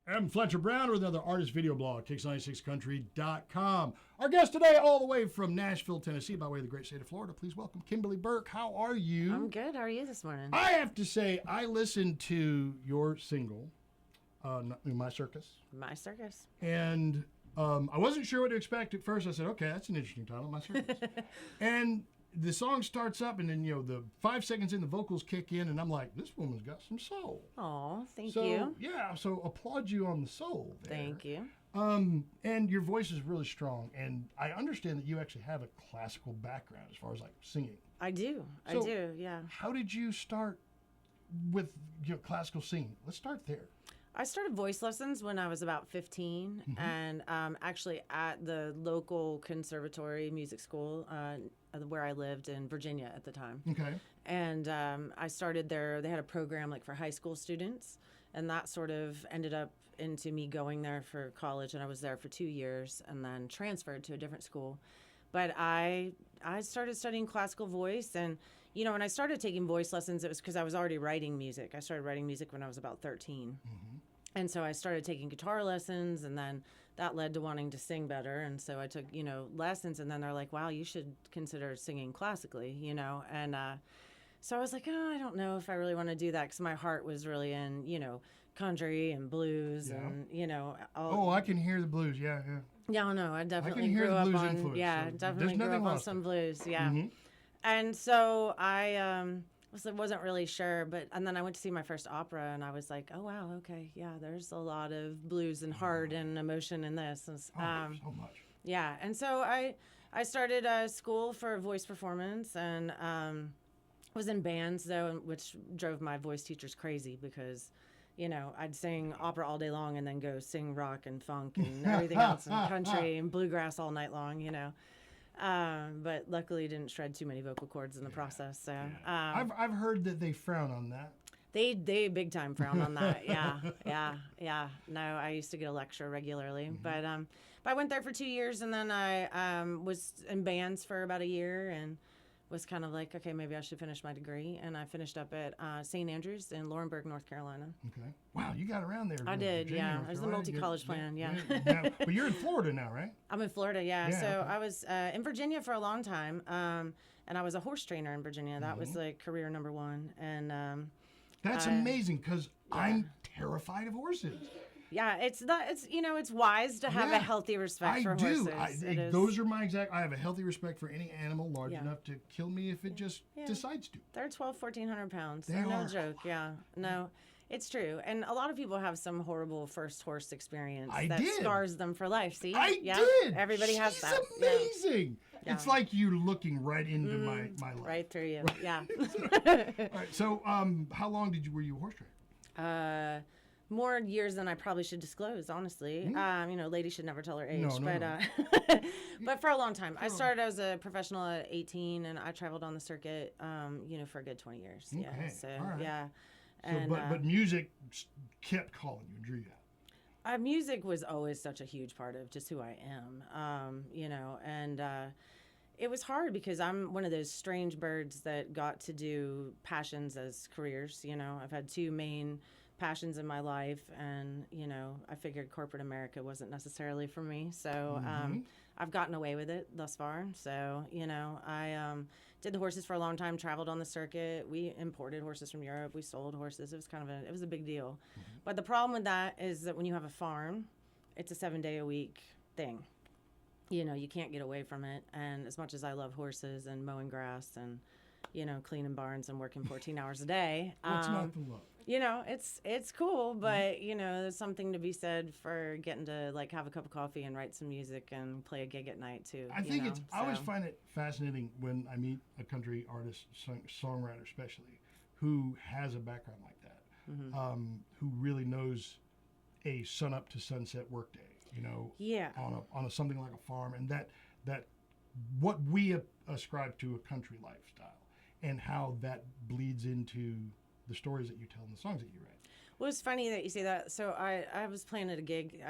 I'm Fletcher Brown with another artist video blog, Kicks96country.com. Our guest today, all the way from Nashville, Tennessee, by way of the great state of Florida. Please welcome Kimberly Burke. How are you? I'm good. How are you this morning? I have to say, I listened to your single, My Circus. My Circus. And I wasn't sure what to expect at first. I said, okay, that's an interesting title, My Circus. And the song starts up, and then, the 5 seconds in, the vocals kick in, and I'm like, this woman's got some soul. Oh, thank So, you. yeah, so applaud you on the soul there. Thank you. And your voice is really strong, and I understand that you actually have a classical background as far as like singing. I do. So, Yeah. How did you start with classical singing? Let's start there. I started voice lessons when I was about 15, and actually at the local conservatory music school where I lived in Virginia at the time. Okay. And I started there. They had a program like for high school students, and that sort of ended up into me going there for college, and I was there for 2 years and then transferred to a different school. But I started studying classical voice, and when I started taking voice lessons, it was because I was already writing music. I started writing music when I was about 13. And so I started taking guitar lessons, and then that led to wanting to sing better. And so I took, lessons, and then they're like, wow, you should consider singing classically, And so I was like, oh, I don't know if I really want to do that, because my heart was really in, country and blues and, Oh, I can hear the blues. Yeah. Yeah, no, I definitely hear grew the up blues on, influence, yeah, so definitely there's grew nothing up on lost some there. blues, yeah. And so I wasn't really sure, and then I went to see my first opera, and I was like, oh wow, okay, yeah, there's a lot of blues and heart and emotion in this. And, So much. yeah, and so I started school for voice performance, and was in bands though, which drove my voice teachers crazy because, I'd sing opera all day long and then go sing rock and funk and everything else and country and bluegrass all night long, But luckily didn't shred too many vocal cords in the process. So I've heard that they frown on that. They big time frown on that. Yeah. No, I used to get a lecture regularly, but I went there for 2 years, and then I was in bands for about a year, and was kind of like, okay, maybe I should finish my degree, and I finished up at St. Andrews in Laurinburg, North Carolina. Okay. Wow, you got around there. I did, Virginia, yeah. North I was the Carolina. multi-college plan, yeah. But you're in Florida now, right? I'm in Florida, yeah. Yeah, So okay. I was in Virginia for a long time, and I was a horse trainer in Virginia. That was like career number one, and That's amazing, because I'm terrified of horses. yeah, it's wise to have a healthy respect for horses. horses. I do. Those are my exact. I have a healthy respect for any animal large Yeah. enough to kill me if it just decides to. They're 1,100 pounds. They They're no are. joke. Yeah, no, it's true. And a lot of people have some horrible first horse experience I that did. scars them for life. See, I yeah? did. Everybody has She's that. amazing. Yeah. It's like you looking right into my life. Right through you. Yeah. All right. So, how long were you a horse trainer? More years than I probably should disclose, honestly. Lady should never tell her age. No. But for a long time. I started as a professional at 18, and I traveled on the circuit, for a good 20 years. Yeah. Okay, So, all right. yeah. So, And, but music kept calling you and drew you out. music was always such a huge part of just who I am, and it was hard because I'm one of those strange birds that got to do passions as careers. I've had two main passions in my life, and I figured corporate America wasn't necessarily for me, so I've gotten away with it thus far. So I did the horses for a long time, traveled on the circuit. We imported horses from Europe, we sold horses. It was it was a big deal. But the problem with that is that when you have a farm, it's a 7-day-a-week thing. You can't get away from it. And as much as I love horses and mowing grass and cleaning barns and working 14 hours a day. What's not to love? It's cool, but there's something to be said for getting to have a cup of coffee and write some music and play a gig at night too. I always find it fascinating when I meet a country artist, songwriter especially, who has a background like that, who really knows a sun up to sunset workday. On a something like a farm, and that what we ascribe to a country lifestyle, and how that bleeds into the stories that you tell and the songs that you write. Well, it's funny that you say that. So I was playing at a gig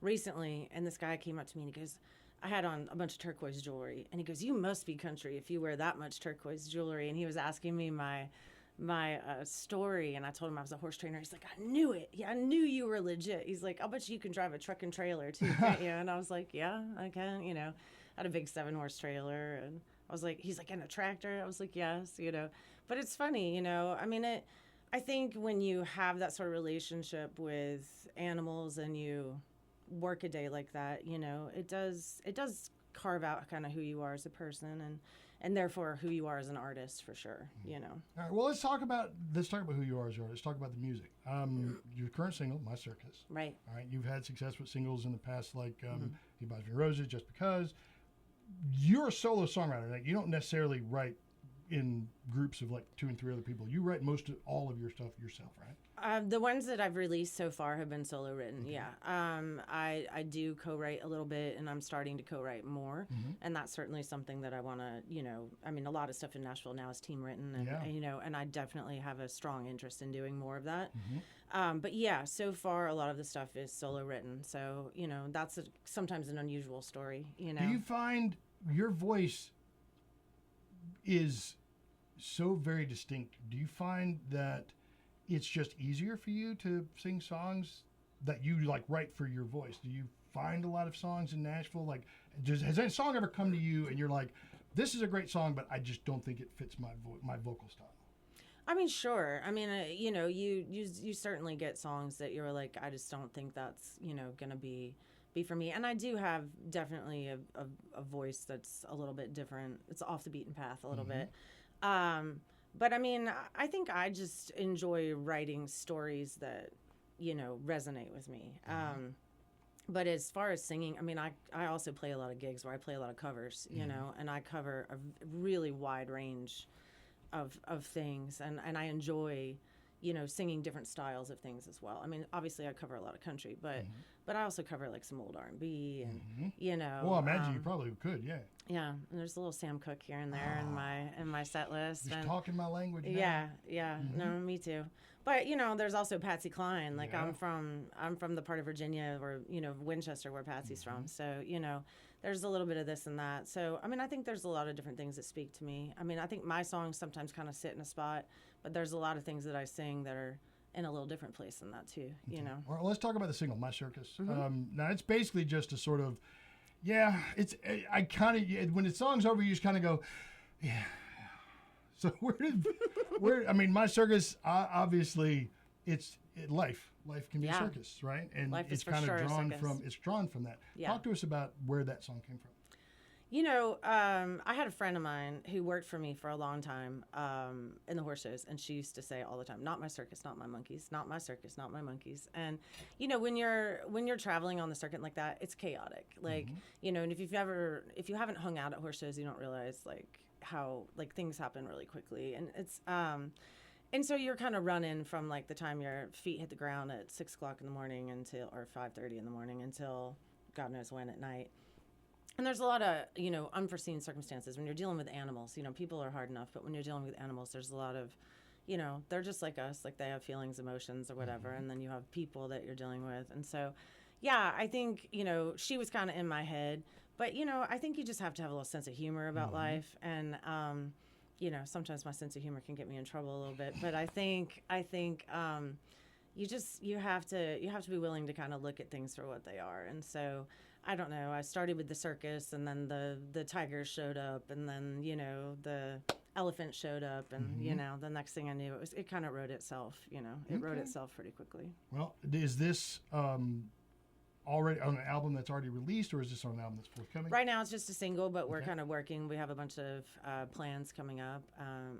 recently, and this guy came up to me and he goes, I had on a bunch of turquoise jewelry, and he goes, you must be country if you wear that much turquoise jewelry. And he was asking me my story, and I told him I was a horse trainer. He's like, I knew it. Yeah, I knew you were legit. He's like, I'll bet you can drive a truck and trailer too, can't you? And I was like, yeah, I can. You know, I had a big 7-horse trailer, and I was like, he's like, and a tractor. I was like, yes, you know. But it's funny, you know. I mean, I think when you have that sort of relationship with animals and you work a day like that, you know, it does carve out kind of who you are as a person, and therefore who you are as an artist, for sure, you know. All right, well, let's talk about who you are as an artist. Let's talk about the music. Your current single, My Circus. Right. All right, you've had success with singles in the past, like He Buys Me Roses, Just Because. You're a solo songwriter. Like, you don't necessarily write in groups of like 2 and 3 other people. You write most of all of your stuff yourself, right? The ones that I've released so far have been solo written. Okay. Yeah. I do co-write a little bit, and I'm starting to co-write more. And that's certainly something that I want to, you know, I mean, a lot of stuff in Nashville now is team written, and you know, and I definitely have a strong interest in doing more of that. But yeah, so far a lot of the stuff is solo written. So, you know, that's sometimes an unusual story, you know. Do you find your voice is so very distinct? Do you find that it's just easier for you to sing songs that you like write for your voice? Do you find a lot of songs in Nashville? Like, has that song ever come to you and you're like, this is a great song, but I just don't think it fits my vocal style? I mean, sure. I mean, you know, you certainly get songs that you're like, I just don't think that's, you know, gonna be for me. And I do have definitely a voice that's a little bit different. It's off the beaten path a little bit. But I mean, I think I just enjoy writing stories that, you know, resonate with me. But as far as singing, I mean, I also play a lot of gigs where I play a lot of covers, you know, and I cover a really wide range of things. And I enjoy, you know, singing different styles of things as well. I mean, obviously I cover a lot of country, but I also cover like some old R&B and, you know. Well, I imagine you probably could, yeah. Yeah, and there's a little Sam Cooke here and there in my set list. Just talking my language now. Yeah. No, me too. But you know, there's also Patsy Cline. Like I'm from the part of Virginia where, you know, Winchester, where Patsy's from. So, you know, there's a little bit of this and that. So, I mean, I think there's a lot of different things that speak to me. I mean, I think my songs sometimes kind of sit in a spot, but there's a lot of things that I sing that are in a little different place than that too, you know. Well, let's talk about the single, My Circus. Now, it's basically just a sort of, I kind of, when the song's over, you just kind of go, yeah. So I mean, My Circus, obviously, life can be a circus, right? And life it's kind of drawn from that. Yeah. Talk to us about where that song came from. You know, I had a friend of mine who worked for me for a long time in the horse shows, and she used to say all the time, "Not my circus, not my monkeys, not my circus, not my monkeys." And you know, when you're traveling on the circuit like that, it's chaotic. Like you know, and if you haven't hung out at horse shows, you don't realize like how like things happen really quickly, and it's and so you're kind of running from like the time your feet hit the ground at 6 o'clock in the morning or 5:30 in the morning until God knows when at night. And there's a lot of, you know, unforeseen circumstances when you're dealing with animals. You know, people are hard enough, but when you're dealing with animals, there's a lot of, you know, they're just like us, like they have feelings, emotions, or whatever. And then you have people that you're dealing with. And so, yeah, I think, you know, she was kind of in my head. But, you know, I think you just have to have a little sense of humor about life. And, you know, sometimes my sense of humor can get me in trouble a little bit. But I think you have to be willing to kind of look at things for what they are. And so, I don't know. I started with the circus, and then the tigers showed up, and then, you know, the elephant showed up, and you know, the next thing I knew, it kind of wrote itself. You know, it wrote itself pretty quickly. Well, is this already on an album that's already released, or is this on an album that's forthcoming? Right now, it's just a single, but we're kind of working. We have a bunch of plans coming up.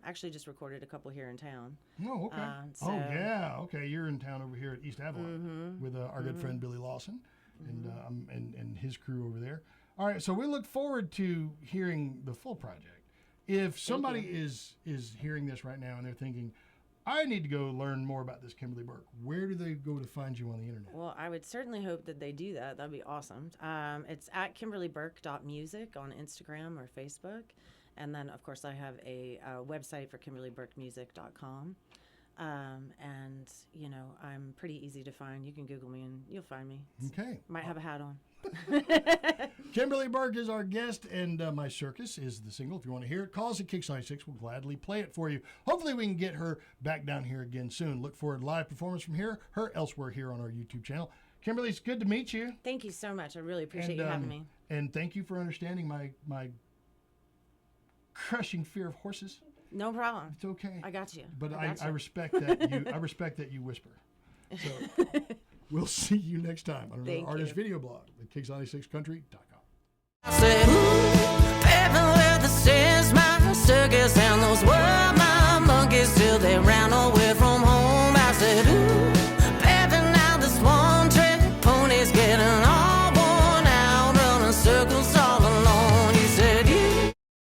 Actually, just recorded a couple here in town. Oh, okay. Oh, yeah. Okay, you're in town over here at East Avalon with our good friend Billy Lawson. And his crew over there. All right, so we look forward to hearing the full project. If somebody is hearing this right now and they're thinking, I need to go learn more about this Kimberly Burke, where do they go to find you on the internet? Well, I would certainly hope that they do that. That'd be awesome. It's at KimberlyBurke.music on Instagram or Facebook. And then, of course, I have a website for KimberlyBurkeMusic.com. And, you know, I'm pretty easy to find. You can Google me and you'll find me. Okay. Might have a hat on. Kimberly Burke is our guest, and My Circus is the single. If you want to hear it, call us at Kicks 96. We'll gladly play it for you. Hopefully we can get her back down here again soon. Look forward to live performance from her elsewhere here on our YouTube channel. Kimberly, it's good to meet you. Thank you so much. I really appreciate you having me. And thank you for understanding my crushing fear of horses. No problem. It's okay. I got you. But I respect that you whisper. So we'll see you next time on another artist video blog at kicks96country.com. I said, ooh, baby, where this is my circus, and those were my monkeys till they ran.